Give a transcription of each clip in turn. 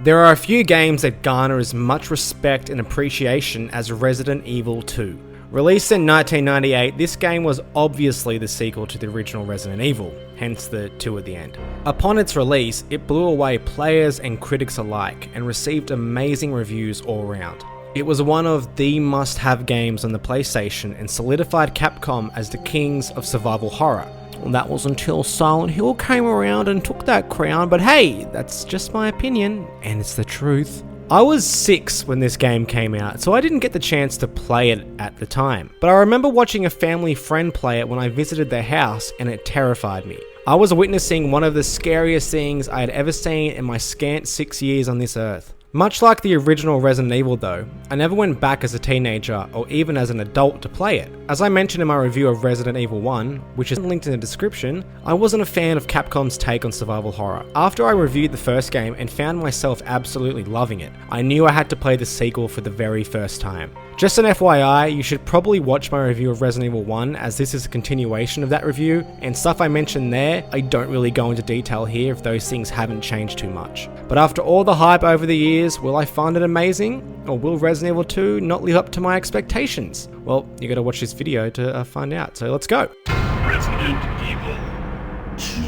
There are a few games that garner as much respect and appreciation as Resident Evil 2. Released in 1998, this game was obviously the sequel to the original Resident Evil, hence the 2 at the end. Upon its release, it blew away players and critics alike and received amazing reviews all around. It was one of the must-have games on the PlayStation and solidified Capcom as the kings of survival horror. Well, that was until Silent Hill came around and took that crown, but hey, that's just my opinion, and it's the truth. I was 6 when this game came out, so I didn't get the chance to play it at the time. But I remember watching a family friend play it when I visited their house, and it terrified me. I was witnessing one of the scariest things I had ever seen in my scant 6 years on this earth. Much like the original Resident Evil though, I never went back as a teenager or even as an adult to play it. As I mentioned in my review of Resident Evil 1, which is linked in the description, I wasn't a fan of Capcom's take on survival horror. After I reviewed the first game and found myself absolutely loving it, I knew I had to play the sequel for the very first time. Just an FYI, you should probably watch my review of Resident Evil 1 as this is a continuation of that review, and stuff I mentioned there, I don't really go into detail here if those things haven't changed too much. But after all the hype over the years, will I find it amazing? Or will Resident Evil 2 not live up to my expectations? Well, you gotta watch this video to find out, so let's go. Resident Evil 2.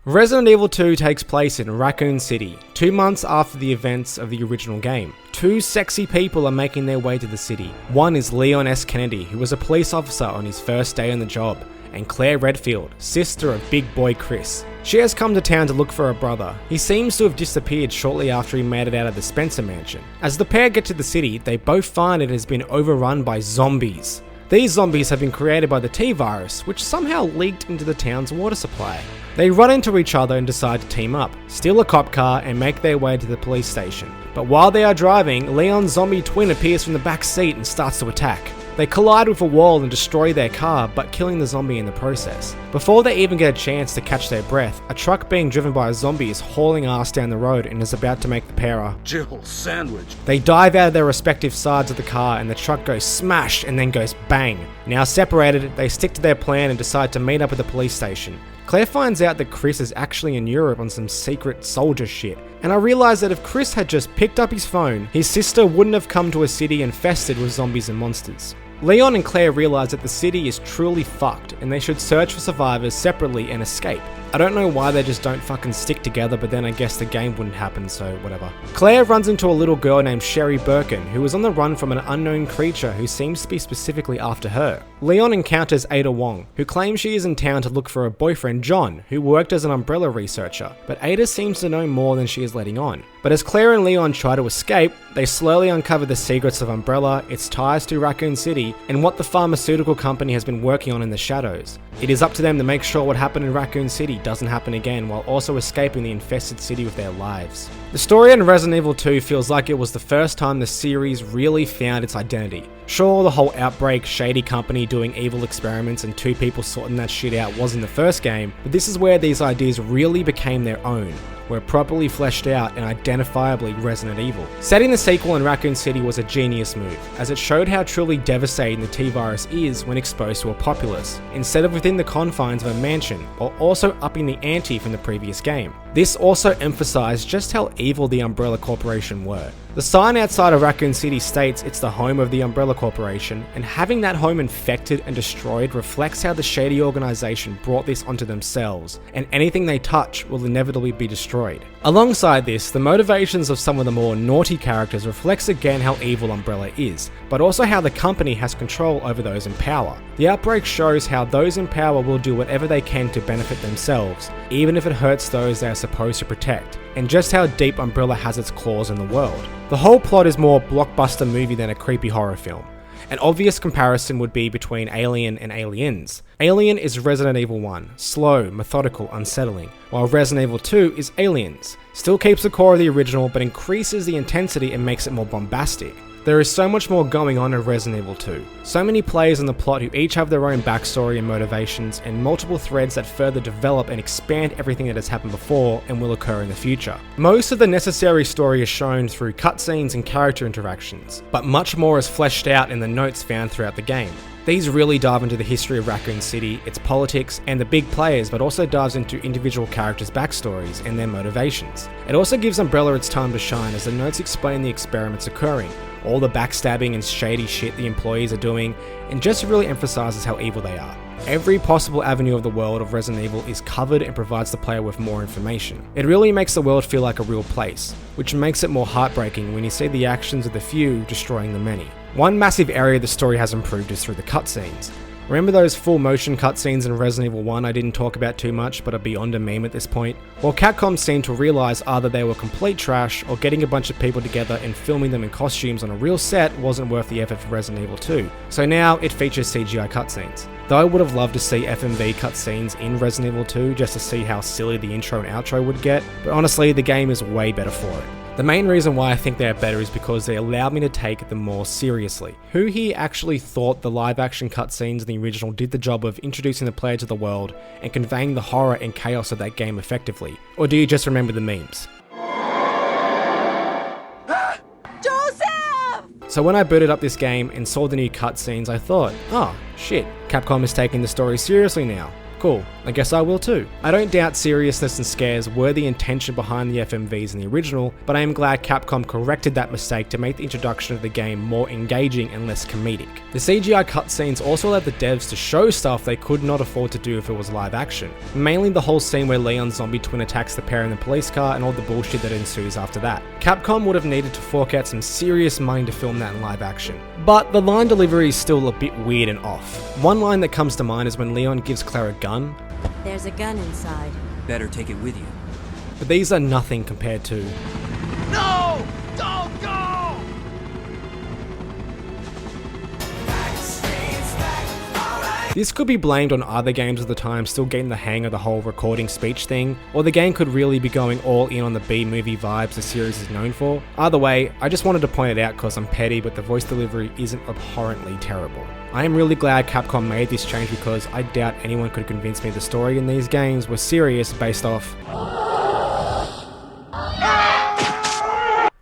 Resident Evil 2 takes place in Raccoon City, 2 months after the events of the original game. 2 sexy people are making their way to the city. One is Leon S. Kennedy, who was a police officer on his first day on the job, and Claire Redfield, sister of big boy Chris. She has come to town to look for her brother. He seems to have disappeared shortly after he made it out of the Spencer mansion. As the pair get to the city, they both find it has been overrun by zombies. These zombies have been created by the T-virus, which somehow leaked into the town's water supply. They run into each other and decide to team up, steal a cop car, and make their way to the police station. But while they are driving, Leon's zombie twin appears from the back seat and starts to attack. They collide with a wall and destroy their car, but killing the zombie in the process. Before they even get a chance to catch their breath, a truck being driven by a zombie is hauling ass down the road and is about to make the pair a Jill sandwich. They dive out of their respective sides of the car and the truck goes smash and then goes bang. Now separated, they stick to their plan and decide to meet up at the police station. Claire finds out that Chris is actually in Europe on some secret soldier shit. And I realize that if Chris had just picked up his phone, his sister wouldn't have come to a city infested with zombies and monsters. Leon and Claire realize that the city is truly fucked and they should search for survivors separately and escape. I don't know why they just don't fucking stick together, but then I guess the game wouldn't happen, so whatever. Claire runs into a little girl named Sherry Birkin, who is on the run from an unknown creature who seems to be specifically after her. Leon encounters Ada Wong, who claims she is in town to look for her boyfriend John, who worked as an umbrella researcher, but Ada seems to know more than she is letting on. But as Claire and Leon try to escape, they slowly uncover the secrets of Umbrella, its ties to Raccoon City, and what the pharmaceutical company has been working on in the shadows. It is up to them to make sure what happened in Raccoon City doesn't happen again, while also escaping the infested city with their lives. The story in Resident Evil 2 feels like it was the first time the series really found its identity. Sure, the whole outbreak, shady company doing evil experiments and 2 people sorting that shit out was in the first game, but this is where these ideas really became their own, were properly fleshed out and identifiably Resident Evil. Setting the sequel in Raccoon City was a genius move, as it showed how truly devastating the T-virus is when exposed to a populace, instead of within the confines of a mansion, while also upping the ante from the previous game. This also emphasized just how evil the Umbrella Corporation were. The sign outside of Raccoon City states it's the home of the Umbrella Corporation, and having that home infected and destroyed reflects how the shady organization brought this onto themselves, and anything they touch will inevitably be destroyed. Alongside this, the motivations of some of the more naughty characters reflects again how evil Umbrella is, but also how the company has control over those in power. The outbreak shows how those in power will do whatever they can to benefit themselves, even if it hurts those they are supposed to protect, and just how deep Umbrella has its claws in the world. The whole plot is more blockbuster movie than a creepy horror film. An obvious comparison would be between Alien and Aliens. Alien is Resident Evil 1, slow, methodical, unsettling, while Resident Evil 2 is Aliens. Still keeps the core of the original but increases the intensity and makes it more bombastic. There is so much more going on in Resident Evil 2. So many players in the plot who each have their own backstory and motivations, and multiple threads that further develop and expand everything that has happened before and will occur in the future. Most of the necessary story is shown through cutscenes and character interactions, but much more is fleshed out in the notes found throughout the game. These really dive into the history of Raccoon City, its politics, and the big players, but also dives into individual characters' backstories and their motivations. It also gives Umbrella its time to shine as the notes explain the experiments occurring, all the backstabbing and shady shit the employees are doing, and just really emphasizes how evil they are. Every possible avenue of the world of Resident Evil is covered and provides the player with more information. It really makes the world feel like a real place, which makes it more heartbreaking when you see the actions of the few destroying the many. One massive area the story has improved is through the cutscenes. Remember those full motion cutscenes in Resident Evil 1 I didn't talk about too much but are beyond a meme at this point? Well, Capcom seemed to realise either they were complete trash or getting a bunch of people together and filming them in costumes on a real set wasn't worth the effort for Resident Evil 2. So now it features CGI cutscenes. Though I would have loved to see FMV cutscenes in Resident Evil 2 just to see how silly the intro and outro would get, but honestly the game is way better for it. The main reason why I think they are better is because they allowed me to take them more seriously. Who here actually thought the live action cutscenes in the original did the job of introducing the player to the world and conveying the horror and chaos of that game effectively? Or do you just remember the memes? Joseph! So when I booted up this game and saw the new cutscenes, I thought, oh shit, Capcom is taking the story seriously now. Cool, I guess I will too. I don't doubt seriousness and scares were the intention behind the FMVs in the original, but I am glad Capcom corrected that mistake to make the introduction of the game more engaging and less comedic. The CGI cutscenes also allowed the devs to show stuff they could not afford to do if it was live action. Mainly the whole scene where Leon's zombie twin attacks the pair in the police car and all the bullshit that ensues after that. Capcom would have needed to fork out some serious money to film that in live action. But the line delivery is still a bit weird and off. One line that comes to mind is when Leon gives Claire a gun. There's a gun inside. Better take it with you. But these are nothing compared to... No! Don't go! This could be blamed on other games of the time still getting the hang of the whole recording speech thing, or the game could really be going all in on the B-movie vibes the series is known for. Either way, I just wanted to point it out because I'm petty, but the voice delivery isn't abhorrently terrible. I am really glad Capcom made this change because I doubt anyone could convince me the story in these games was serious based off...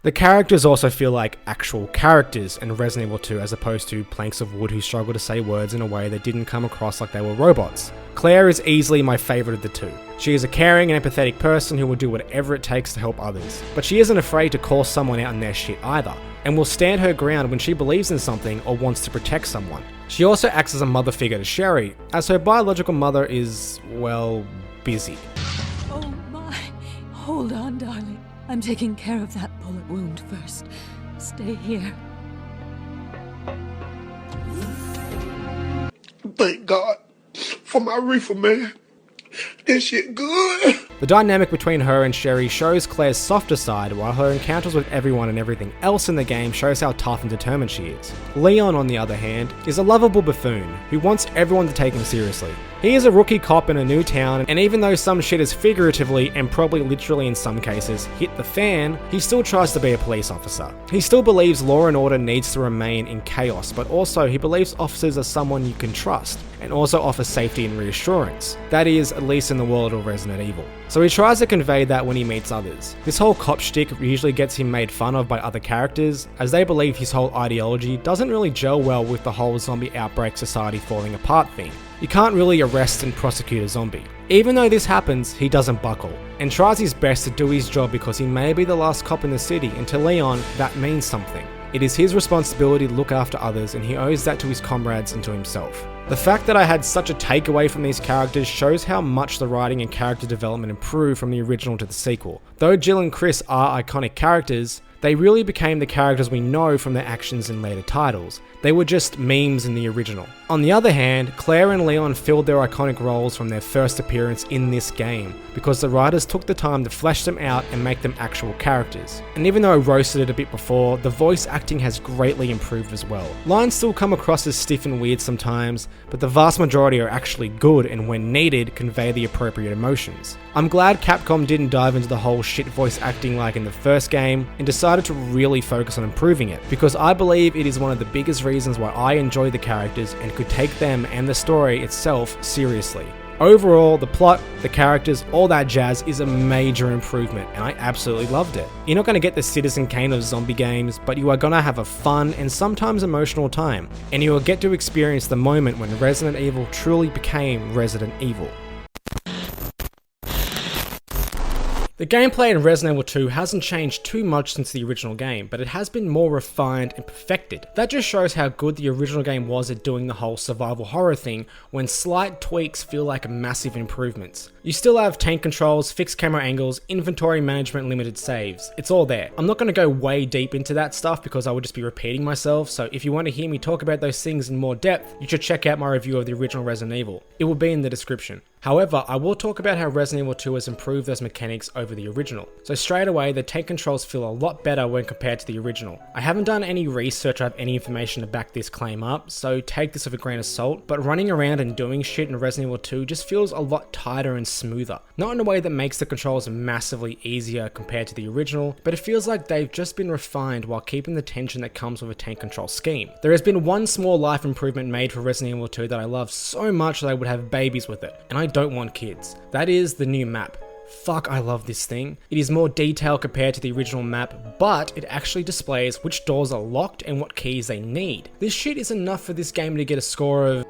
The characters also feel like actual characters in Resident Evil 2 as opposed to planks of wood who struggle to say words in a way that didn't come across like they were robots. Claire is easily my favourite of the two. She is a caring and empathetic person who will do whatever it takes to help others, but she isn't afraid to call someone out on their shit either, and will stand her ground when she believes in something or wants to protect someone. She also acts as a mother figure to Sherry, as her biological mother is, well, busy. Oh my. Hold on, darling. I'm taking care of that bullet wound first. Stay here. Thank God for my reefer, man. This shit good. The dynamic between her and Sherry shows Claire's softer side, while her encounters with everyone and everything else in the game shows how tough and determined she is. Leon, on the other hand, is a lovable buffoon who wants everyone to take him seriously. He is a rookie cop in a new town, and even though some shit is figuratively, and probably literally in some cases, hit the fan, he still tries to be a police officer. He still believes law and order needs to remain in chaos, but also he believes officers are someone you can trust, and also offers safety and reassurance. That is, at least in the world of Resident Evil. So he tries to convey that when he meets others. This whole cop shtick usually gets him made fun of by other characters, as they believe his whole ideology doesn't really gel well with the whole zombie outbreak society falling apart thing. You can't really arrest and prosecute a zombie. Even though this happens, he doesn't buckle, and tries his best to do his job because he may be the last cop in the city, and to Leon, that means something. It is his responsibility to look after others, and he owes that to his comrades and to himself. The fact that I had such a takeaway from these characters shows how much the writing and character development improved from the original to the sequel. Though Jill and Chris are iconic characters, they really became the characters we know from their actions in later titles. They were just memes in the original. On the other hand, Claire and Leon filled their iconic roles from their first appearance in this game, because the writers took the time to flesh them out and make them actual characters. And even though I roasted it a bit before, the voice acting has greatly improved as well. Lines still come across as stiff and weird sometimes, but the vast majority are actually good and when needed, convey the appropriate emotions. I'm glad Capcom didn't dive into the whole shit voice acting like in the first game, and decided to really focus on improving it, because I believe it is one of the biggest reasons why I enjoy the characters and could take them and the story itself seriously. Overall, the plot, the characters, all that jazz is a major improvement, and I absolutely loved it. You're not going to get the Citizen Kane of zombie games, but you are going to have a fun and sometimes emotional time, and you will get to experience the moment when Resident Evil truly became Resident Evil. The gameplay in Resident Evil 2 hasn't changed too much since the original game, but it has been more refined and perfected. That just shows how good the original game was at doing the whole survival horror thing, when slight tweaks feel like massive improvements. You still have tank controls, fixed camera angles, inventory management, limited saves. It's all there. I'm not going to go way deep into that stuff because I would just be repeating myself, so if you want to hear me talk about those things in more depth, you should check out my review of the original Resident Evil. It will be in the description. However, I will talk about how Resident Evil 2 has improved those mechanics over the original. So straight away, the tank controls feel a lot better when compared to the original. I haven't done any research or have any information to back this claim up, so take this with a grain of salt, but running around and doing shit in Resident Evil 2 just feels a lot tighter and smoother. Not in a way that makes the controls massively easier compared to the original, but it feels like they've just been refined while keeping the tension that comes with a tank control scheme. There has been one small life improvement made for Resident Evil 2 that I love so much that I would have babies with it, and I don't want kids. That is the new map. Fuck, I love this thing. It is more detailed compared to the original map, but it actually displays which doors are locked and what keys they need. This shit is enough for this game to get a score of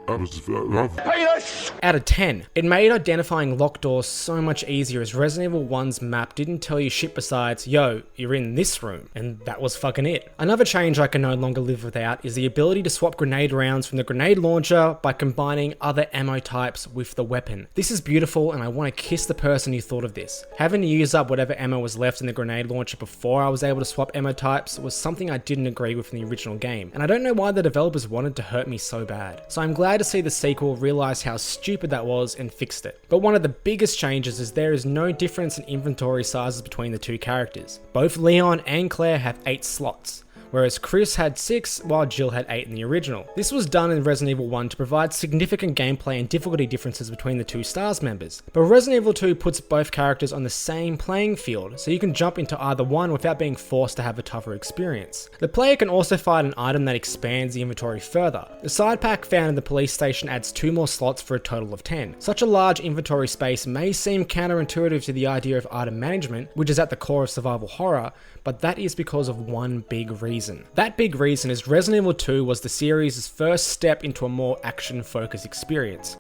out of 10. It made identifying locked doors so much easier, as Resident Evil 1's map didn't tell you shit besides, yo, you're in this room, and that was fucking it. Another change I can no longer live without is the ability to swap grenade rounds from the grenade launcher by combining other ammo types with the weapon. This is beautiful, and I want to kiss the person who thought of this. Having to use up whatever ammo was left in the grenade launcher before I was able to swap ammo types was something I didn't agree with in the original game, and I don't know why the developers wanted to hurt me so bad. So I'm glad to see the sequel realize how stupid that was and fixed it. But one of the biggest changes is there is no difference in inventory sizes between the two characters. Both Leon and Claire have 8 slots, whereas Chris had 6 while Jill had 8 in the original. This was done in Resident Evil 1 to provide significant gameplay and difficulty differences between the two STARS members, but Resident Evil 2 puts both characters on the same playing field, so you can jump into either one without being forced to have a tougher experience. The player can also find an item that expands the inventory further. The side pack found in the police station adds 2 more slots for a total of 10. Such a large inventory space may seem counterintuitive to the idea of item management, which is at the core of survival horror, but that is because of one big reason. That big reason is Resident Evil 2 was the series' first step into a more action-focused experience.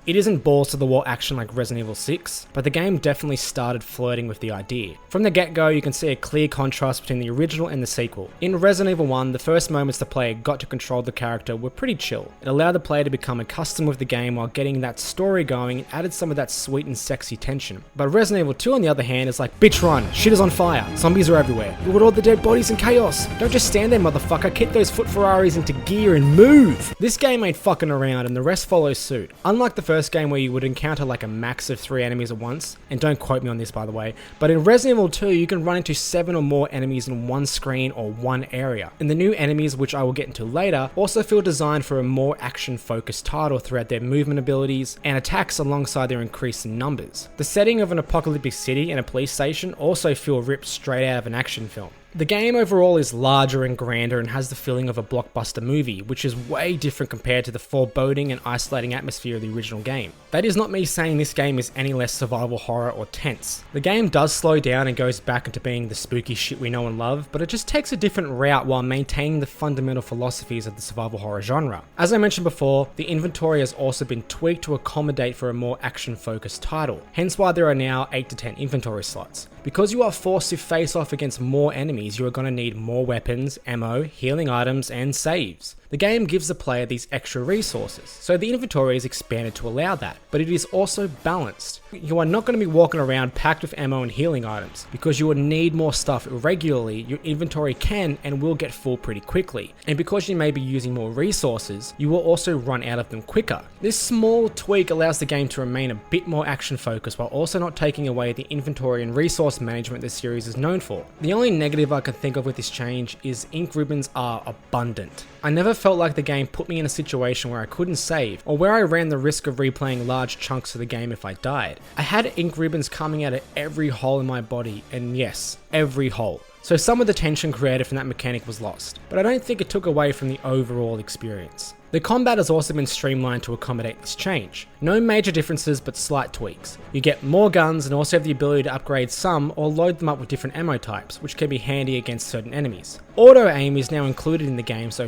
It isn't balls to the wall action like Resident Evil 6, but the game definitely started flirting with the idea. From the get-go, you can see a clear contrast between the original and the sequel. In Resident Evil 1, the first moments the player got to control the character were pretty chill. It allowed the player to become accustomed with the game while getting that story going and added some of that sweet and sexy tension. But Resident Evil 2 on the other hand is like, bitch run, shit is on fire, zombies are everywhere, look at all the dead bodies and chaos, don't just stand there motherfucker, kick those foot Ferraris into gear and move! This game ain't fucking around and the rest follows suit. Unlike the first game where you would encounter like a max of 3 enemies at once, and don't quote me on this by the way, but in Resident Evil 2 you can run into 7 or more enemies in one screen or one area. And the new enemies, which I will get into later, also feel designed for a more action focused title throughout their movement abilities and attacks alongside their increase in numbers. The setting of an apocalyptic city and a police station also feel ripped straight out of an action film. The game overall is larger and grander and has the feeling of a blockbuster movie, which is way different compared to the foreboding and isolating atmosphere of the original game. That is not me saying this game is any less survival horror or tense. The game does slow down and goes back into being the spooky shit we know and love, but it just takes a different route while maintaining the fundamental philosophies of the survival horror genre. As I mentioned before, the inventory has also been tweaked to accommodate for a more action-focused title, hence why there are now 8 to 10 inventory slots. Because you are forced to face off against more enemies, you are going to need more weapons, ammo, healing items, and saves. The game gives the player these extra resources, so the inventory is expanded to allow that, but it is also balanced. You are not going to be walking around packed with ammo and healing items, because you will need more stuff irregularly. Your inventory can and will get full pretty quickly, and because you may be using more resources, you will also run out of them quicker. This small tweak allows the game to remain a bit more action focused while also not taking away the inventory and resource management this series is known for. The only negative I can think of with this change is ink ribbons are abundant. I never felt like the game put me in a situation where I couldn't save, or where I ran the risk of replaying large chunks of the game if I died. I had ink ribbons coming out of every hole in my body, and yes, every hole. So some of the tension created from that mechanic was lost, but I don't think it took away from the overall experience. The combat has also been streamlined to accommodate this change. No major differences, but slight tweaks. You get more guns and also have the ability to upgrade some or load them up with different ammo types, which can be handy against certain enemies. Auto aim is now included in the game, so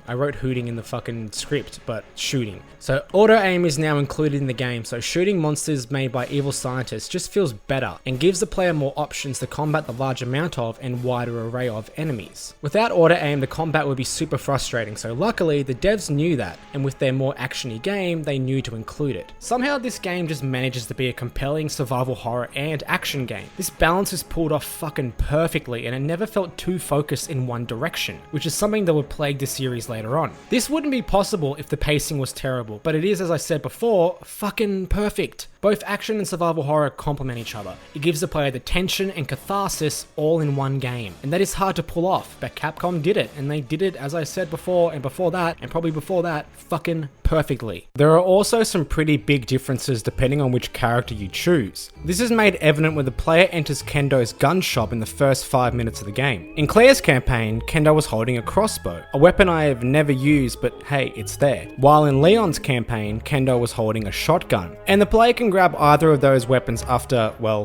I wrote hooting in the fucking script, but shooting. So auto aim is now included in the game, so shooting monsters made by evil scientists just feels better and gives the player more options to combat the large amount of and wider array of enemies. Without auto aim, the combat would be super frustrating, so luckily the devs knew that, and with their more actiony game, they knew to include it. Somehow this game just manages to be a compelling survival horror and action game. This balance is pulled off fucking perfectly, and it never felt too focused in one direction, which is something that would plague this series later on. This wouldn't be possible if the pacing was terrible, but it is, as I said before, fucking perfect. Both action and survival horror complement each other. It gives the player the tension and catharsis all in one game, and that is hard to pull off, but Capcom did it, and they did it, as I said before, and before that, and probably before that, fucking perfectly. There are also some pretty big differences depending on which character you choose. This is made evident when the player enters Kendo's gun shop in the first 5 minutes of the game. In Claire's campaign, Kendo was holding a crossbow, a weapon I have never used, but hey, it's there. While in Leon's campaign, Kendo was holding a shotgun, and the player can grab either of those weapons after, well...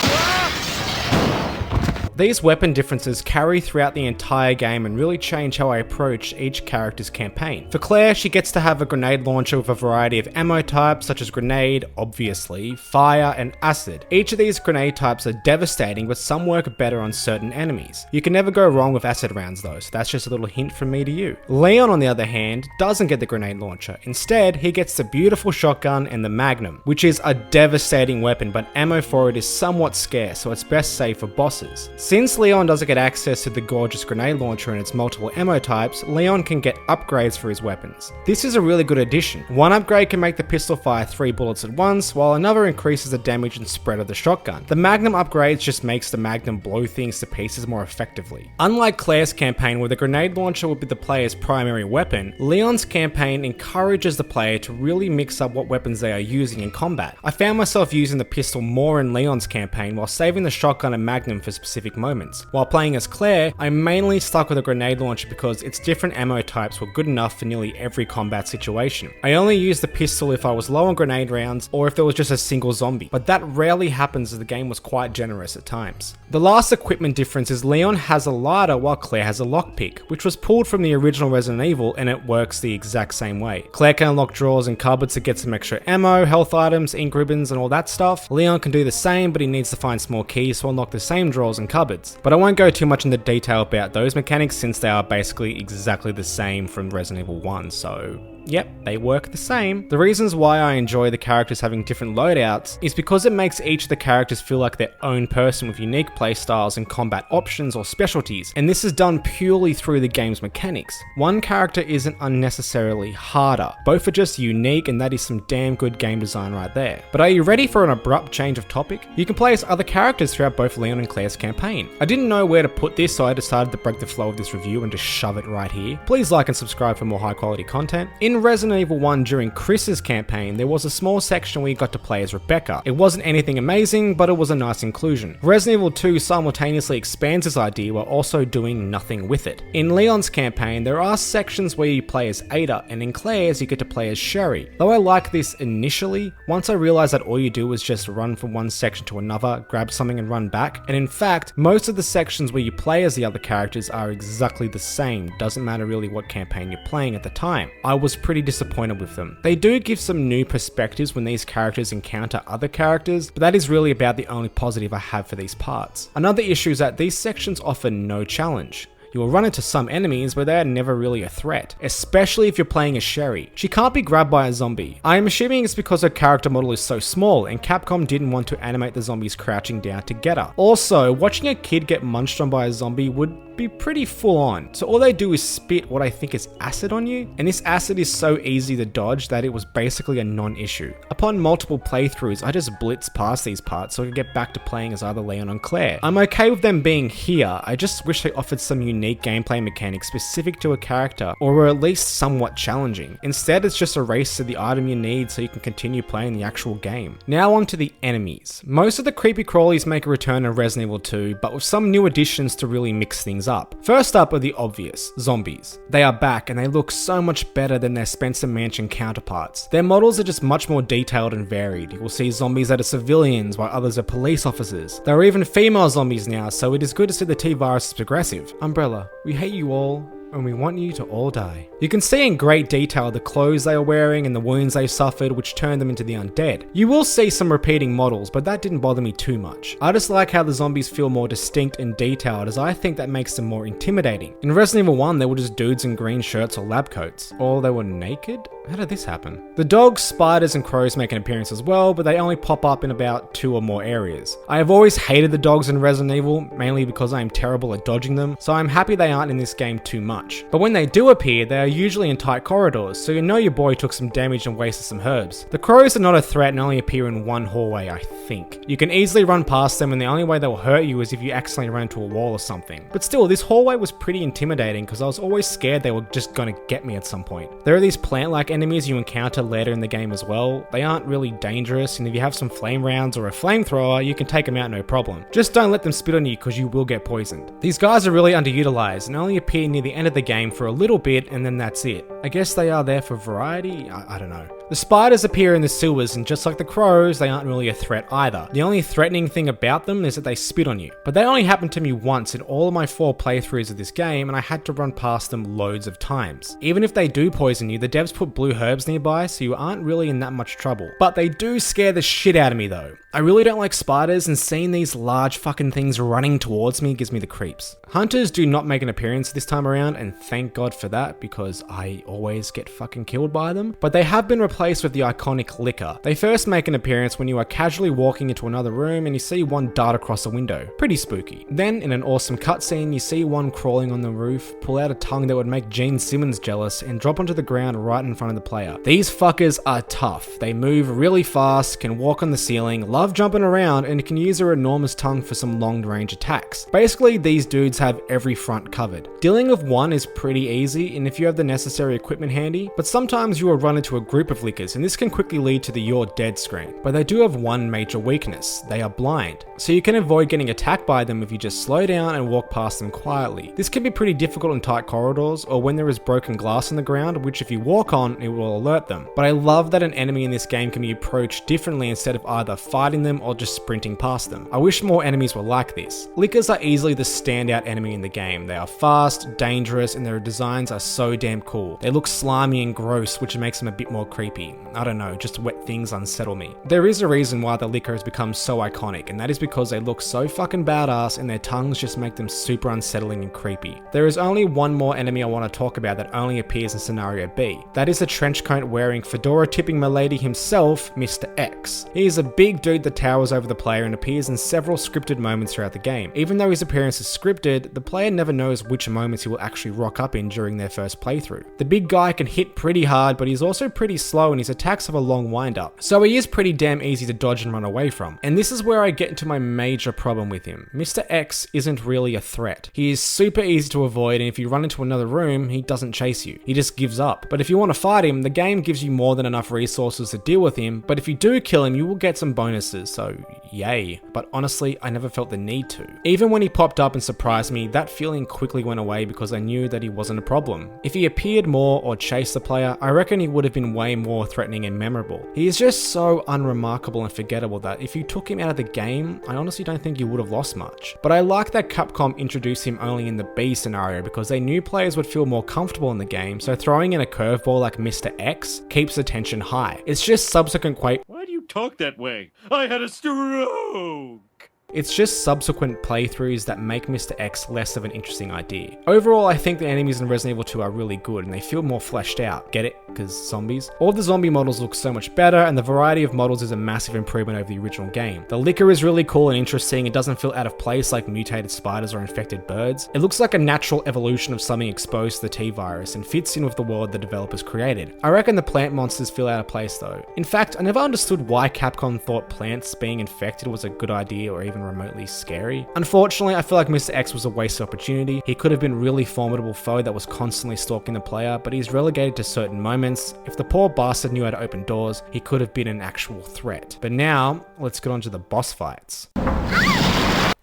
These weapon differences carry throughout the entire game and really change how I approach each character's campaign. For Claire, she gets to have a grenade launcher with a variety of ammo types such as grenade, obviously, fire, and acid. Each of these grenade types are devastating, but some work better on certain enemies. You can never go wrong with acid rounds though, so that's just a little hint from me to you. Leon, on the other hand, doesn't get the grenade launcher. Instead, he gets the beautiful shotgun and the Magnum, which is a devastating weapon, but ammo for it is somewhat scarce, so it's best saved for bosses. Since Leon doesn't get access to the gorgeous grenade launcher and its multiple ammo types, Leon can get upgrades for his weapons. This is a really good addition. One upgrade can make the pistol fire 3 bullets at once, while another increases the damage and spread of the shotgun. The Magnum upgrades just makes the Magnum blow things to pieces more effectively. Unlike Claire's campaign, where the grenade launcher would be the player's primary weapon, Leon's campaign encourages the player to really mix up what weapons they are using in combat. I found myself using the pistol more in Leon's campaign while saving the shotgun and Magnum for specific moments. While playing as Claire, I mainly stuck with a grenade launcher because its different ammo types were good enough for nearly every combat situation. I only used the pistol if I was low on grenade rounds or if there was just a single zombie, but that rarely happens as the game was quite generous at times. The last equipment difference is Leon has a lighter while Claire has a lockpick, which was pulled from the original Resident Evil and it works the exact same way. Claire can unlock drawers and cupboards to get some extra ammo, health items, ink ribbons, and all that stuff. Leon can do the same, but he needs to find small keys to unlock the same drawers and cupboards. But I won't go too much into detail about those mechanics since they are basically exactly the same from Resident Evil 1, so yep, they work the same. The reasons why I enjoy the characters having different loadouts is because it makes each of the characters feel like their own person with unique playstyles and combat options or specialties, and this is done purely through the game's mechanics. One character isn't unnecessarily harder, both are just unique, and that is some damn good game design right there. But are you ready for an abrupt change of topic? You can play as other characters throughout both Leon and Claire's campaign. I didn't know where to put this, so I decided to break the flow of this review and just shove it right here. Please like and subscribe for more high quality content. In Resident Evil 1 during Chris's campaign, there was a small section where you got to play as Rebecca. It wasn't anything amazing, but it was a nice inclusion. Resident Evil 2 simultaneously expands this idea while also doing nothing with it. In Leon's campaign, there are sections where you play as Ada, and in Claire's you get to play as Sherry. Though I like this initially, once I realized that all you do is just run from one section to another, grab something and run back, and in fact, most of the sections where you play as the other characters are exactly the same, doesn't matter really what campaign you're playing at the time. I was pretty disappointed with them. They do give some new perspectives when these characters encounter other characters, but that is really about the only positive I have for these parts. Another issue is that these sections offer no challenge. You will run into some enemies, but they are never really a threat, especially if you're playing as Sherry. She can't be grabbed by a zombie. I am assuming it's because her character model is so small and Capcom didn't want to animate the zombies crouching down to get her. Also, watching a kid get munched on by a zombie would be pretty full on. So all they do is spit what I think is acid on you, and this acid is so easy to dodge that it was basically a non-issue. Upon multiple playthroughs, I just blitzed past these parts so I could get back to playing as either Leon or Claire. I'm okay with them being here, I just wish they offered some unique gameplay mechanics specific to a character, or were at least somewhat challenging. Instead, it's just a race to the item you need so you can continue playing the actual game. Now on to the enemies. Most of the creepy crawlies make a return in Resident Evil 2, but with some new additions to really mix things up. First up are the obvious, zombies. They are back and they look so much better than their Spencer Mansion counterparts. Their models are just much more detailed and varied. You will see zombies that are civilians while others are police officers. There are even female zombies now, so it is good to see the T-Virus is progressive. Umbrella, we hate you all, and we want you to all die. You can see in great detail the clothes they are wearing and the wounds they suffered, which turned them into the undead. You will see some repeating models, but that didn't bother me too much. I just like how the zombies feel more distinct and detailed, as I think that makes them more intimidating. In Resident Evil 1, they were just dudes in green shirts or lab coats. Or they were naked? How did this happen? The dogs, spiders, and crows make an appearance as well, but they only pop up in about 2 or more areas. I have always hated the dogs in Resident Evil, mainly because I am terrible at dodging them, so I'm happy they aren't in this game too much. But when they do appear, they are usually in tight corridors, so you know your boy took some damage and wasted some herbs. The crows are not a threat and only appear in one hallway, I think. You can easily run past them, and the only way they will hurt you is if you accidentally run into a wall or something. But still, this hallway was pretty intimidating because I was always scared they were just gonna get me at some point. There are these plant-like enemies you encounter later in the game as well. They aren't really dangerous, and if you have some flame rounds or a flamethrower, you can take them out no problem. Just don't let them spit on you because you will get poisoned. These guys are really underutilized and only appear near the end of the game for a little bit, and then that's it. I guess they are there for variety? I don't know. The spiders appear in the sewers, and just like the crows, they aren't really a threat either. The only threatening thing about them is that they spit on you. But they only happened to me once in all of my 4 playthroughs of this game, and I had to run past them loads of times. Even if they do poison you, the devs put blue herbs nearby, so you aren't really in that much trouble. But they do scare the shit out of me though. I really don't like spiders, and seeing these large fucking things running towards me gives me the creeps. Hunters do not make an appearance this time around, and thank God for that, because I always get fucking killed by them. But they have been replaced with the iconic licker. They first make an appearance when you are casually walking into another room and you see one dart across a window. Pretty spooky. Then, in an awesome cutscene, you see one crawling on the roof, pull out a tongue that would make Gene Simmons jealous, and drop onto the ground right in front of the player. These fuckers are tough. They move really fast, can walk on the ceiling, love jumping around, and can use their enormous tongue for some long-range attacks. Basically, these dudes have every front covered. Dealing with one is pretty easy, and if you have the necessary equipment handy, but sometimes you will run into a group of lickers, and this can quickly lead to the "you're dead" screen. But they do have one major weakness: they are blind. So you can avoid getting attacked by them if you just slow down and walk past them quietly. This can be pretty difficult in tight corridors, or when there is broken glass on the ground, which if you walk on, it will alert them. But I love that an enemy in this game can be approached differently instead of either fighting them or just sprinting past them. I wish more enemies were like this. Lickers are easily the standout enemy in the game. They are fast, dangerous, and their designs are so damn cool. They look slimy and gross, which makes them a bit more creepy. I don't know, just wet things unsettle me. There is a reason why the licker has become so iconic, and that is because they look so fucking badass and their tongues just make them super unsettling and creepy. There is only one more enemy I want to talk about that only appears in Scenario B. That is the trenchcoat wearing, fedora tipping milady himself, Mr. X. He is a big dude that towers over the player and appears in several scripted moments throughout the game. Even though his appearance is scripted, the player never knows which moments he will actually rock up in during their first playthrough. The big guy can hit pretty hard, but he's also pretty slow and his attacks have a long wind up, so he is pretty damn easy to dodge and run away from. And this is where I get into my major problem with him. Mr. X isn't really a threat. He is super easy to avoid, and if you run into another room, he doesn't chase you. He just gives up. But if you want to fight him, the game gives you more than enough resources to deal with him, but if you do kill him, you will get some bonuses, so yay. But honestly, I never felt the need to. Even when he popped up and surprised me, that feeling quickly went away because I knew that he wasn't a problem. If he appeared more or chased the player, I reckon he would have been way more threatening and memorable. He is just so unremarkable and forgettable that if you took him out of the game, I honestly don't think you would have lost much. But I like that Capcom introduced him only in the B scenario because they knew players would feel more comfortable in the game, so throwing in a curveball like Mr. X keeps the tension high. It's just subsequent Why do you talk that way? I had a stroke! It's just subsequent playthroughs that make Mr. X less of an interesting idea. Overall, I think the enemies in Resident Evil 2 are really good and they feel more fleshed out. Get it? Because zombies? All the zombie models look so much better, and the variety of models is a massive improvement over the original game. The liquor is really cool and interesting. It doesn't feel out of place like mutated spiders or infected birds. It looks like a natural evolution of something exposed to the T-virus and fits in with the world the developers created. I reckon the plant monsters feel out of place though. In fact, I never understood why Capcom thought plants being infected was a good idea or even remotely scary. Unfortunately, I feel like Mr. X was a wasted opportunity. He could have been a really formidable foe that was constantly stalking the player, but he's relegated to certain moments. If the poor bastard knew how to open doors, he could have been an actual threat. But now, let's get on to the boss fights.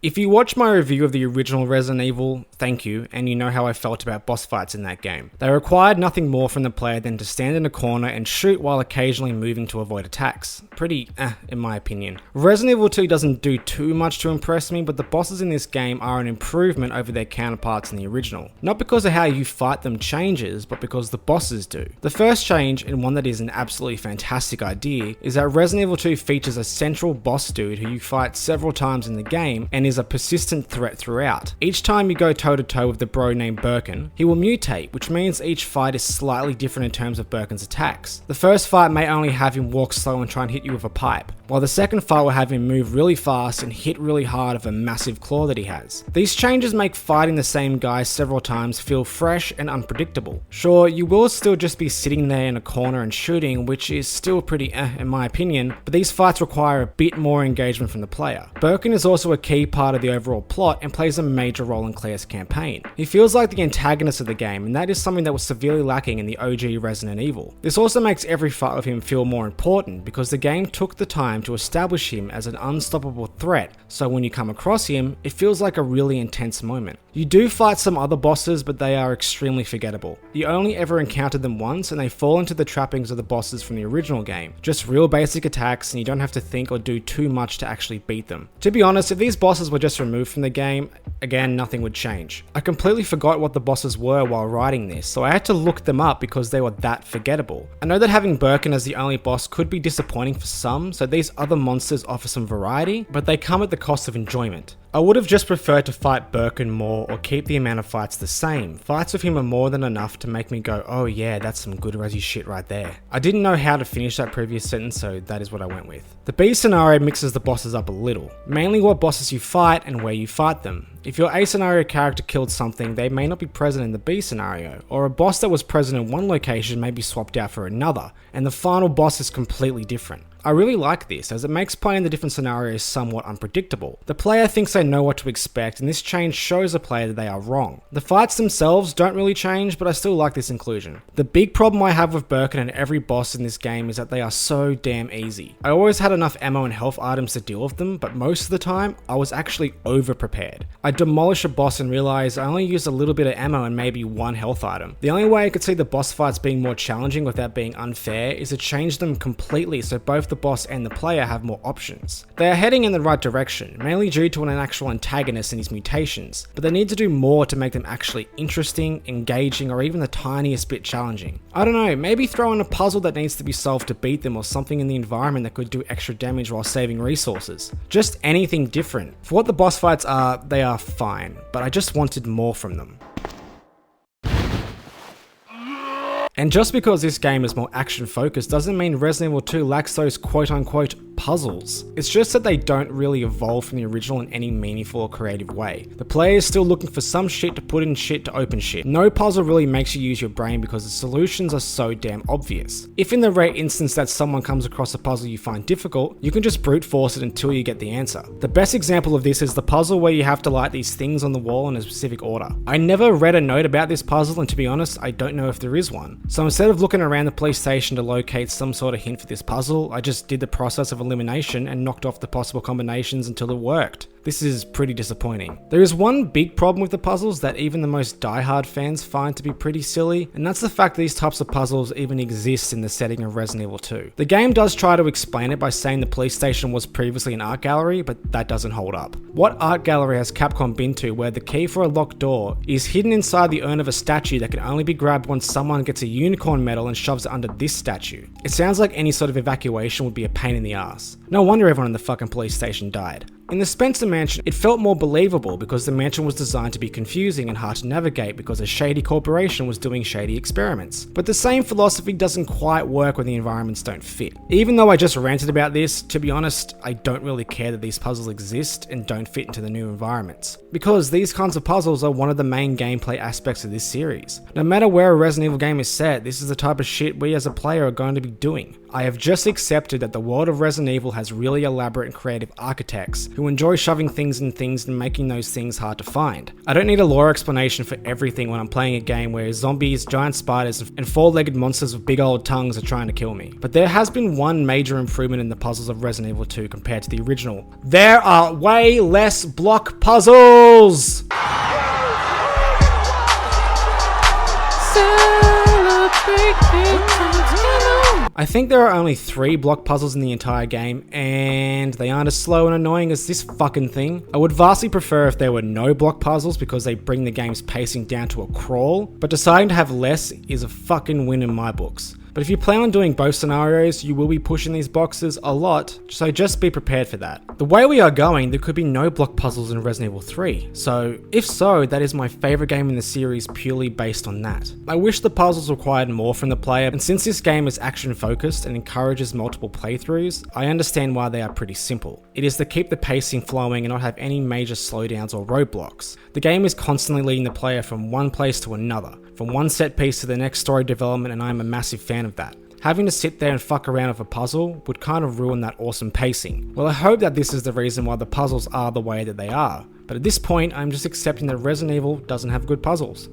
If you watch my review of the original Resident Evil, thank you, and you know how I felt about boss fights in that game. They required nothing more from the player than to stand in a corner and shoot while occasionally moving to avoid attacks. Pretty in my opinion. Resident Evil 2 doesn't do too much to impress me, but the bosses in this game are an improvement over their counterparts in the original. Not because of how you fight them changes, but because the bosses do. The first change, and one that is an absolutely fantastic idea, is that Resident Evil 2 features a central boss dude who you fight several times in the game and is a persistent threat throughout. Each time you go toe to toe with the bro named Birkin, he will mutate, which means each fight is slightly different in terms of Birkin's attacks. The first fight may only have him walk slow and try and hit you with a pipe, while the second fight will have him move really fast and hit really hard with a massive claw that he has. These changes make fighting the same guy several times feel fresh and unpredictable. Sure, you will still just be sitting there in a corner and shooting, which is still pretty in my opinion, but these fights require a bit more engagement from the player. Birkin is also a key part of the overall plot and plays a major role in Claire's campaign. He feels like the antagonist of the game, and that is something that was severely lacking in the OG Resident Evil. This also makes every fight with him feel more important because the game took the time to establish him as an unstoppable threat, so when you come across him, it feels like a really intense moment. You do fight some other bosses, but they are extremely forgettable. You only ever encountered them once and they fall into the trappings of the bosses from the original game. Just real basic attacks and you don't have to think or do too much to actually beat them. To be honest, if these bosses were just removed from the game, again, nothing would change. I completely forgot what the bosses were while writing this, so I had to look them up because they were that forgettable. I know that having Birkin as the only boss could be disappointing for some, so these other monsters offer some variety, but they come at the cost of enjoyment. I would have just preferred to fight Birkin more or keep the amount of fights the same. Fights with him are more than enough to make me go, oh yeah, that's some good Resi shit right there. I didn't know how to finish that previous sentence, so that is what I went with. The B scenario mixes the bosses up a little, mainly what bosses you fight and where you fight them. If your A scenario character killed something, they may not be present in the B scenario, or a boss that was present in one location may be swapped out for another, and the final boss is completely different. I really like this, as it makes playing the different scenarios somewhat unpredictable. The player thinks they know what to expect, and this change shows the player that they are wrong. The fights themselves don't really change, but I still like this inclusion. The big problem I have with Birkin and every boss in this game is that they are so damn easy. I always had enough ammo and health items to deal with them, but most of the time, I was actually over-prepared. I demolish a boss and realize I only used a little bit of ammo and maybe one health item. The only way I could see the boss fights being more challenging without being unfair is to change them completely so both the boss and the player have more options. They are heading in the right direction, mainly due to an actual antagonist and his mutations, but they need to do more to make them actually interesting, engaging, or even the tiniest bit challenging. I don't know, maybe throw in a puzzle that needs to be solved to beat them or something in the environment that could do extra damage while saving resources. Just anything different. For what the boss fights are, they are fine, but I just wanted more from them. And just because this game is more action focused doesn't mean Resident Evil 2 lacks those quote unquote puzzles. It's just that they don't really evolve from the original in any meaningful or creative way. The player is still looking for some shit to put in shit to open shit. No puzzle really makes you use your brain because the solutions are so damn obvious. If in the rare instance that someone comes across a puzzle you find difficult, you can just brute force it until you get the answer. The best example of this is the puzzle where you have to light these things on the wall in a specific order. I never read a note about this puzzle, and to be honest, I don't know if there is one. So instead of looking around the police station to locate some sort of hint for this puzzle, I just did the process of elimination and knocked off the possible combinations until it worked. This is pretty disappointing. There is one big problem with the puzzles that even the most diehard fans find to be pretty silly, and that's the fact that these types of puzzles even exist in the setting of Resident Evil 2. The game does try to explain it by saying the police station was previously an art gallery, but that doesn't hold up. What art gallery has Capcom been to where the key for a locked door is hidden inside the urn of a statue that can only be grabbed once someone gets a unicorn medal and shoves it under this statue? It sounds like any sort of evacuation would be a pain in the ass. No wonder everyone in the fucking police station died. In the Spencer Mansion, it felt more believable because the mansion was designed to be confusing and hard to navigate because a shady corporation was doing shady experiments. But the same philosophy doesn't quite work when the environments don't fit. Even though I just ranted about this, to be honest, I don't really care that these puzzles exist and don't fit into the new environments. Because these kinds of puzzles are one of the main gameplay aspects of this series. No matter where a Resident Evil game is set, this is the type of shit we as a player are going to be doing. I have just accepted that the world of Resident Evil has really elaborate and creative architects who enjoy shoving things in things and making those things hard to find. I don't need a lore explanation for everything when I'm playing a game where zombies, giant spiders, and four-legged monsters with big old tongues are trying to kill me. But there has been one major improvement in the puzzles of Resident Evil 2 compared to the original. There are way less block puzzles! I think there are only 3 block puzzles in the entire game, and they aren't as slow and annoying as this fucking thing. I would vastly prefer if there were no block puzzles because they bring the game's pacing down to a crawl, but deciding to have less is a fucking win in my books. But if you plan on doing both scenarios, you will be pushing these boxes a lot, so just be prepared for that. The way we are going, there could be no block puzzles in Resident Evil 3, so if so, that is my favourite game in the series purely based on that. I wish the puzzles required more from the player, and since this game is action focused and encourages multiple playthroughs, I understand why they are pretty simple. It is to keep the pacing flowing and not have any major slowdowns or roadblocks. The game is constantly leading the player from one place to another, from one set piece to the next story development, and I am a massive fan of that. Having to sit there and fuck around with a puzzle would kind of ruin that awesome pacing. Well, I hope that this is the reason why the puzzles are the way that they are, but at this point I'm just accepting that Resident Evil doesn't have good puzzles.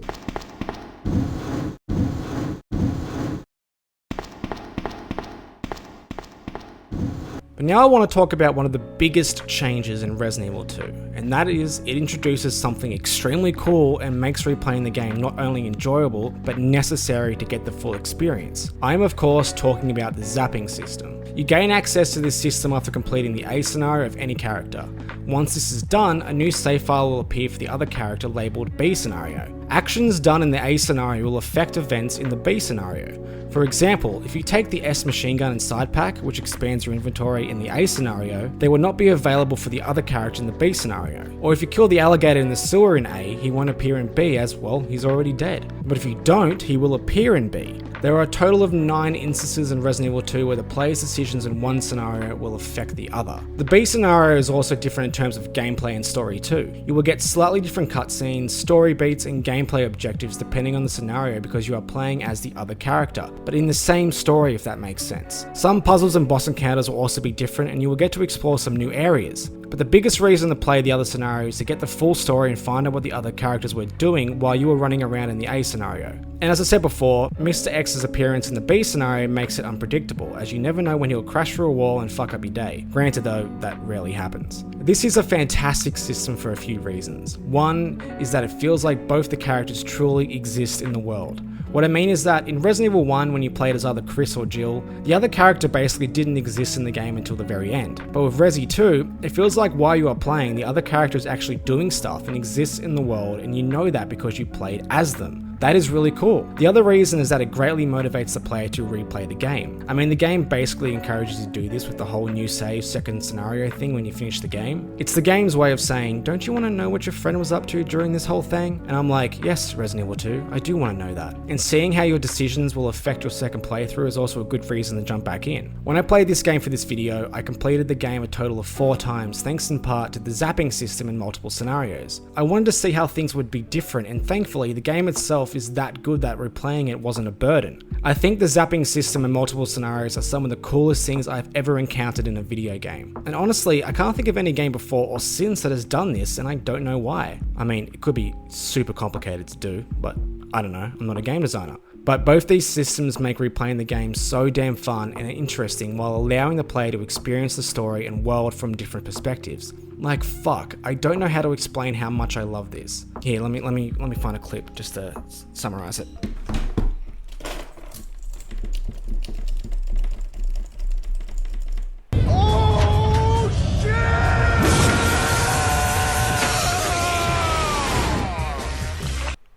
But now I want to talk about one of the biggest changes in Resident Evil 2, and that is it introduces something extremely cool and makes replaying the game not only enjoyable, but necessary to get the full experience. I am of course talking about the zapping system. You gain access to this system after completing the A scenario of any character. Once this is done, a new save file will appear for the other character labelled B scenario. Actions done in the A scenario will affect events in the B scenario. For example, if you take the S machine gun and side pack, which expands your inventory in the A scenario, they will not be available for the other character in the B scenario. Or if you kill the alligator in the sewer in A, he won't appear in B as, well, he's already dead. But if you don't, he will appear in B. There are a total of 9 instances in Resident Evil 2 where the player's decisions in one scenario will affect the other. The B scenario is also different in terms of gameplay and story too. You will get slightly different cutscenes, story beats, and gameplay objectives depending on the scenario because you are playing as the other character, but in the same story, if that makes sense. Some puzzles and boss encounters will also be different and you will get to explore some new areas. But the biggest reason to play the other scenario is to get the full story and find out what the other characters were doing while you were running around in the A scenario. And as I said before, Mr. X's appearance in the B scenario makes it unpredictable, as you never know when he'll crash through a wall and fuck up your day. Granted though, that rarely happens. This is a fantastic system for a few reasons. One is that it feels like both the characters truly exist in the world. What I mean is that in Resident Evil 1, when you played as either Chris or Jill, the other character basically didn't exist in the game until the very end. But with Resi 2, it feels like while you are playing, the other character is actually doing stuff and exists in the world, and you know that because you played as them. That is really cool. The other reason is that it greatly motivates the player to replay the game. I mean, the game basically encourages you to do this with the whole new save second scenario thing when you finish the game. It's the game's way of saying, don't you want to know what your friend was up to during this whole thing? And I'm like, yes, Resident Evil 2, I do want to know that. And seeing how your decisions will affect your second playthrough is also a good reason to jump back in. When I played this game for this video, I completed the game a total of 4 times thanks in part to the zapping system in multiple scenarios. I wanted to see how things would be different, and thankfully the game itself is that good that replaying it wasn't a burden. I think the zapping system in multiple scenarios are some of the coolest things I've ever encountered in a video game. And honestly, I can't think of any game before or since that has done this, and I don't know why. I mean, it could be super complicated to do, but I don't know, I'm not a game designer. But both these systems make replaying the game so damn fun and interesting while allowing the player to experience the story and world from different perspectives. Like fuck, I don't know how to explain how much I love this. Here, let me find a clip just to summarize it. Oh,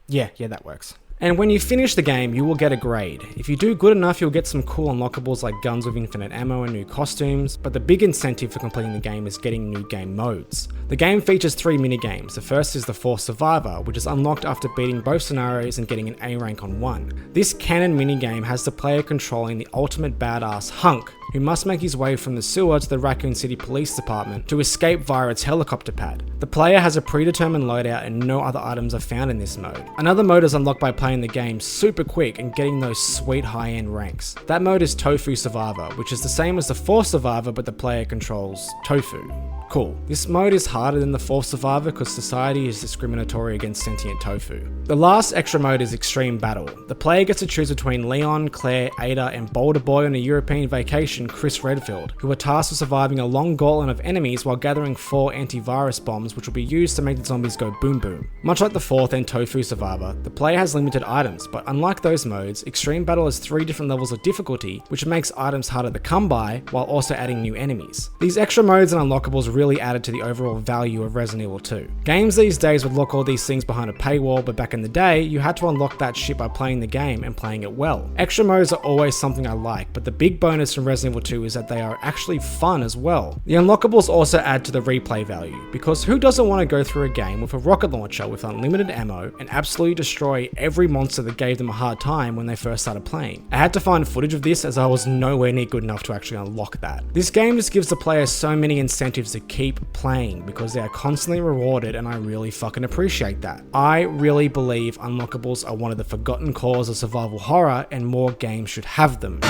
shit! Yeah, that works. And when you finish the game, you will get a grade. If you do good enough, you'll get some cool unlockables like guns with infinite ammo and new costumes, but the big incentive for completing the game is getting new game modes. The game features 3 minigames. The first is the Forced Survivor, which is unlocked after beating both scenarios and getting an A rank on one. This canon minigame has the player controlling the ultimate badass Hunk, who must make his way from the sewer to the Raccoon City Police Department to escape via its helicopter pad. The player has a predetermined loadout and no other items are found in this mode. Another mode is unlocked by playing the game super quick and getting those sweet high-end ranks. That mode is Tofu Survivor, which is the same as the Forced Survivor, but the player controls tofu. Cool. This mode is harder than the Forced Survivor because society is discriminatory against sentient tofu. The last extra mode is Extreme Battle. The player gets to choose between Leon, Claire, Ada, and Boulder Boy on a European vacation, Chris Redfield, who are tasked with surviving a long gauntlet of enemies while gathering 4 antivirus bombs which will be used to make the zombies go boom boom. Much like the fourth and Tofu Survivor, the player has limited items, but unlike those modes, Extreme Battle has 3 different levels of difficulty, which makes items harder to come by, while also adding new enemies. These extra modes and unlockables really added to the overall value of Resident Evil 2. Games these days would lock all these things behind a paywall, but back in the day, you had to unlock that shit by playing the game and playing it well. Extra modes are always something I like, but the big bonus from Resident Evil 2 is that they are actually fun as well. The unlockables also add to the replay value, because who doesn't want to go through a game with a rocket launcher with unlimited ammo and absolutely destroy every monster that gave them a hard time when they first started playing? I had to find footage of this as I was nowhere near good enough to actually unlock that. This game just gives the player so many incentives to keep playing because they are constantly rewarded, and I really fucking appreciate that. I really believe unlockables are one of the forgotten cores of survival horror, and more games should have them.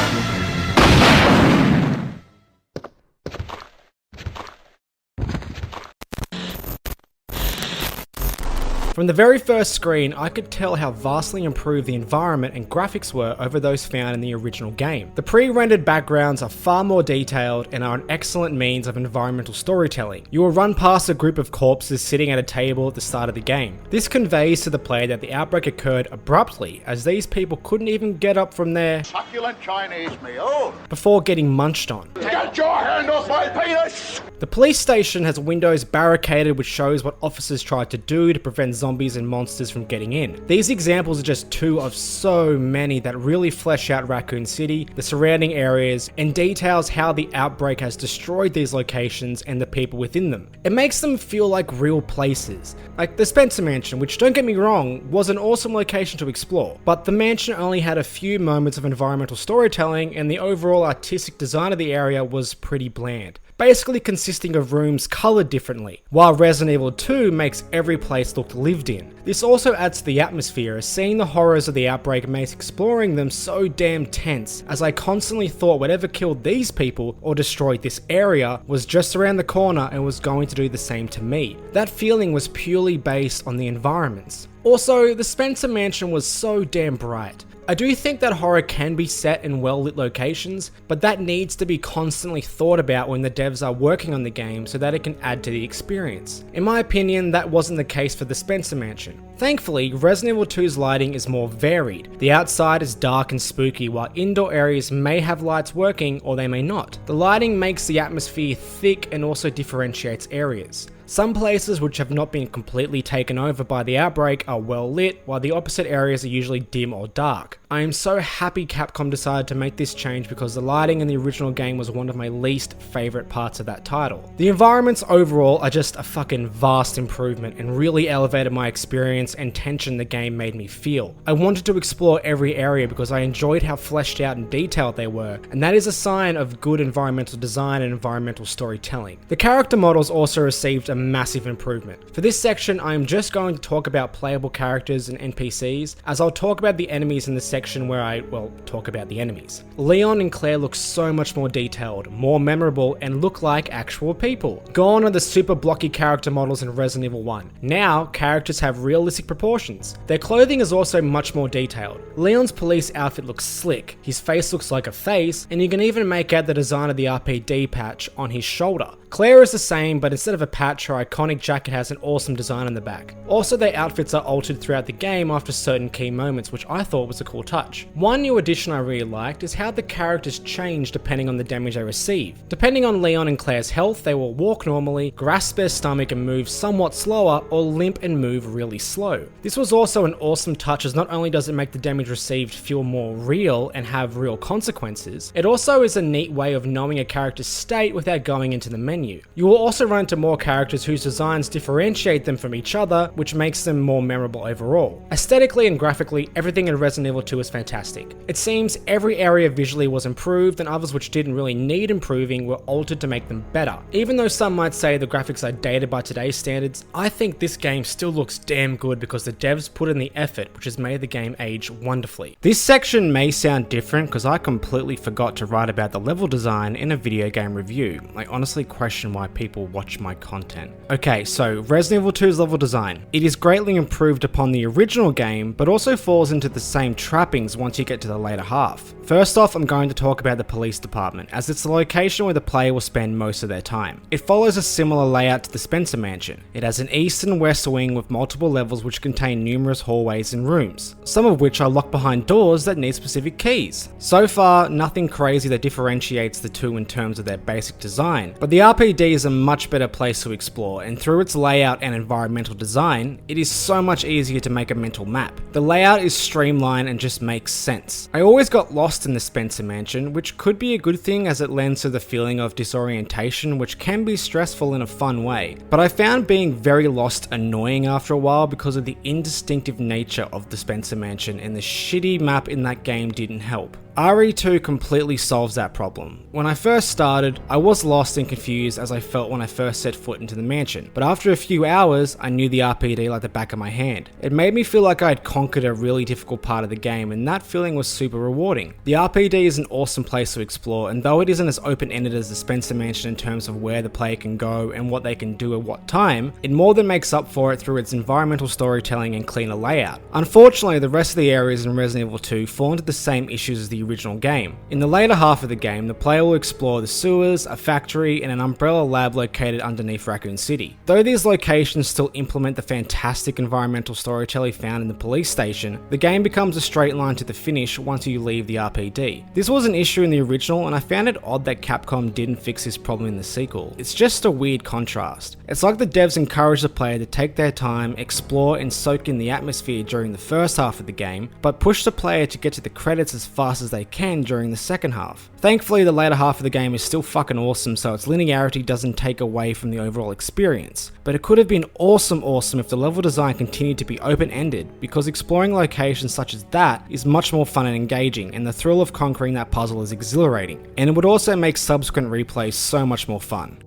From the very first screen, I could tell how vastly improved the environment and graphics were over those found in the original game. The pre-rendered backgrounds are far more detailed and are an excellent means of environmental storytelling. You will run past a group of corpses sitting at a table at the start of the game. This conveys to the player that the outbreak occurred abruptly, as these people couldn't even get up from their Succulent Chinese meal. before getting munched on. Get your hand off my penis! The police station has windows barricaded, which shows what officers tried to do to prevent zombies and monsters from getting in. These examples are just 2 of so many that really flesh out Raccoon City, the surrounding areas, and details how the outbreak has destroyed these locations and the people within them. It makes them feel like real places. Like the Spencer Mansion, which, don't get me wrong, was an awesome location to explore, but the mansion only had a few moments of environmental storytelling, and the overall artistic design of the area was pretty bland, basically consisting of rooms coloured differently, while Resident Evil 2 makes every place look lived in. This also adds to the atmosphere, as seeing the horrors of the outbreak makes exploring them so damn tense, as I constantly thought whatever killed these people or destroyed this area was just around the corner and was going to do the same to me. That feeling was purely based on the environments. Also, the Spencer Mansion was so damn bright. I do think that horror can be set in well-lit locations, but that needs to be constantly thought about when the devs are working on the game so that it can add to the experience. In my opinion, that wasn't the case for the Spencer Mansion. Thankfully, Resident Evil 2's lighting is more varied. The outside is dark and spooky, while indoor areas may have lights working or they may not. The lighting makes the atmosphere thick and also differentiates areas. Some places which have not been completely taken over by the outbreak are well lit, while the opposite areas are usually dim or dark. I am so happy Capcom decided to make this change because the lighting in the original game was one of my least favourite parts of that title. The environments overall are just a fucking vast improvement and really elevated my experience and tension the game made me feel. I wanted to explore every area because I enjoyed how fleshed out and detailed they were, and that is a sign of good environmental design and environmental storytelling. The character models also received a massive improvement. For this section, I am just going to talk about playable characters and NPCs, as I'll talk about the enemies in the section where I, talk about the enemies. Leon and Claire look so much more detailed, more memorable, and look like actual people. Gone are the super blocky character models in Resident Evil 1. Now, characters have realistic proportions. Their clothing is also much more detailed. Leon's police outfit looks slick, his face looks like a face, and you can even make out the design of the RPD patch on his shoulder. Claire is the same, but instead of a patch, her iconic jacket has an awesome design on the back. Also, their outfits are altered throughout the game after certain key moments, which I thought was a cool touch. One new addition I really liked is how the characters change depending on the damage they receive. Depending on Leon and Claire's health, they will walk normally, grasp their stomach and move somewhat slower, or limp and move really slow. This was also an awesome touch, as not only does it make the damage received feel more real and have real consequences, it also is a neat way of knowing a character's state without going into the menu. You will also run into more characters whose designs differentiate them from each other, which makes them more memorable overall. Aesthetically and graphically, everything in Resident Evil 2 is fantastic. It seems every area visually was improved, and others which didn't really need improving were altered to make them better. Even though some might say the graphics are dated by today's standards, I think this game still looks damn good because the devs put in the effort, which has made the game age wonderfully. This section may sound different because I completely forgot to write about the level design in a video game review. I honestly question why people watch my content. Okay, so Resident Evil 2's level design. It is greatly improved upon the original game, but also falls into the same trappings once you get to the later half. First off, I'm going to talk about the police department, as it's the location where the player will spend most of their time. It follows a similar layout to the Spencer Mansion. It has an east and west wing with multiple levels which contain numerous hallways and rooms, some of which are locked behind doors that need specific keys. So far, nothing crazy that differentiates the two in terms of their basic design, but the RPD is a much better place to explore, and through its layout and environmental design, it is so much easier to make a mental map. The layout is streamlined and just makes sense. I always got lost in the Spencer Mansion, which could be a good thing as it lends to the feeling of disorientation, which can be stressful in a fun way, but I found being very lost annoying after a while because of the indistinctive nature of the Spencer Mansion, and the shitty map in that game didn't help. RE2 completely solves that problem. When I first started, I was lost and confused as I felt when I first set foot into the mansion, but after a few hours, I knew the RPD like the back of my hand. It made me feel like I had conquered a really difficult part of the game, and that feeling was super rewarding. The RPD is an awesome place to explore, and though it isn't as open-ended as the Spencer Mansion in terms of where the player can go and what they can do at what time, it more than makes up for it through its environmental storytelling and cleaner layout. Unfortunately, the rest of the areas in Resident Evil 2 fall into the same issues as the original game. In the later half of the game, the player will explore the sewers, a factory, and an Umbrella lab located underneath Raccoon City. Though these locations still implement the fantastic environmental storytelling found in the police station, the game becomes a straight line to the finish once you leave the RPD. This was an issue in the original, and I found it odd that Capcom didn't fix this problem in the sequel. It's just a weird contrast. It's like the devs encourage the player to take their time, explore, and soak in the atmosphere during the first half of the game, but push the player to get to the credits as fast as they can during the second half. Thankfully, the later half of the game is still fucking awesome, so its linearity doesn't take away from the overall experience. But it could have been awesome if the level design continued to be open-ended, because exploring locations such as that is much more fun and engaging, and the thrill of conquering that puzzle is exhilarating. And it would also make subsequent replays so much more fun.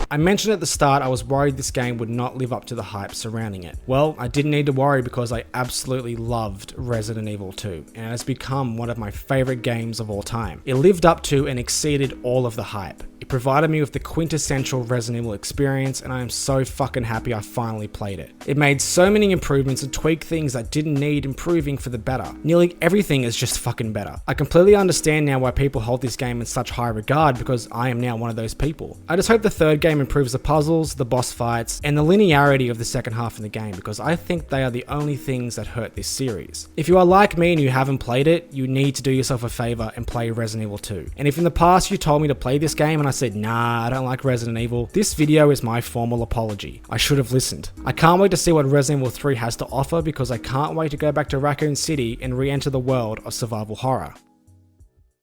I mentioned at the start I was worried this game would not live up to the hype surrounding it. Well, I didn't need to worry because I absolutely loved Resident Evil 2, and it has become one of my favourite games of all time. It lived up to and exceeded all of the hype. It provided me with the quintessential Resident Evil experience, and I am so fucking happy I finally played it. It made so many improvements and tweaked things that didn't need improving for the better. Nearly everything is just fucking better. I completely understand now why people hold this game in such high regard, because I am now one of those people. I just hope the third game improves the puzzles, the boss fights, and the linearity of the second half of the game, because I think they are the only things that hurt this series. If you are like me and you haven't played it, you need to do yourself a favor and play Resident Evil 2. And if in the past you told me to play this game and I said, nah, I don't like Resident Evil, this video is my formal apology. I should have listened. I can't wait to see what Resident Evil 3 has to offer, because I can't wait to go back to Raccoon City and re-enter the world of survival horror.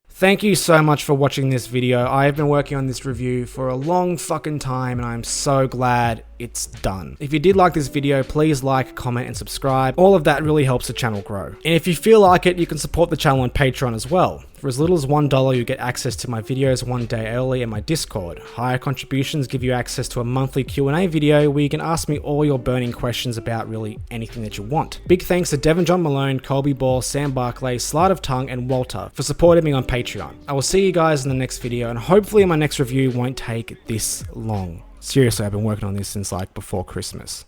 Thank you so much for watching this video. I have been working on this review for a long fucking time, and I'm so glad it's done. If you did like this video, please like, comment, and subscribe. All of that really helps the channel grow. And if you feel like it, you can support the channel on Patreon as well. For as little as $1, you get access to my videos one day early and my Discord. Higher contributions give you access to a monthly Q&A video where you can ask me all your burning questions about really anything that you want. Big thanks to Devin John Malone, Colby Ball, Sam Barclay, Sleight of Tongue, and Walter for supporting me on Patreon. I will see you guys in the next video, and hopefully my next review won't take this long. Seriously, I've been working on this since like before Christmas.